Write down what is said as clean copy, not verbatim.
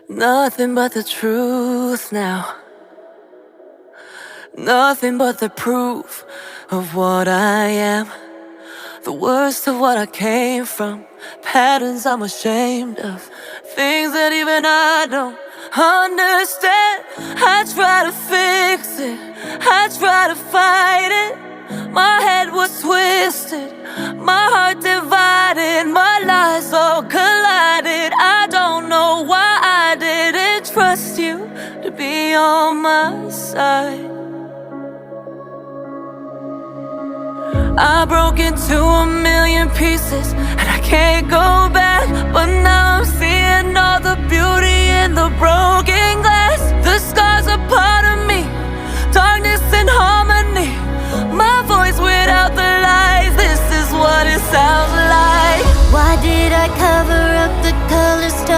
Nothing but the truth now. Nothing but the proof of what I am. The worst of what I came from. Patterns I'm ashamed of. Things that even I don't understand. I try to fix it, I try to fight it. My head was twisted, my heart divided, my lies all collided. I don't know why I didn't trust you to be on my side. I broke into a million pieces and I can't go back, but now I'm seeing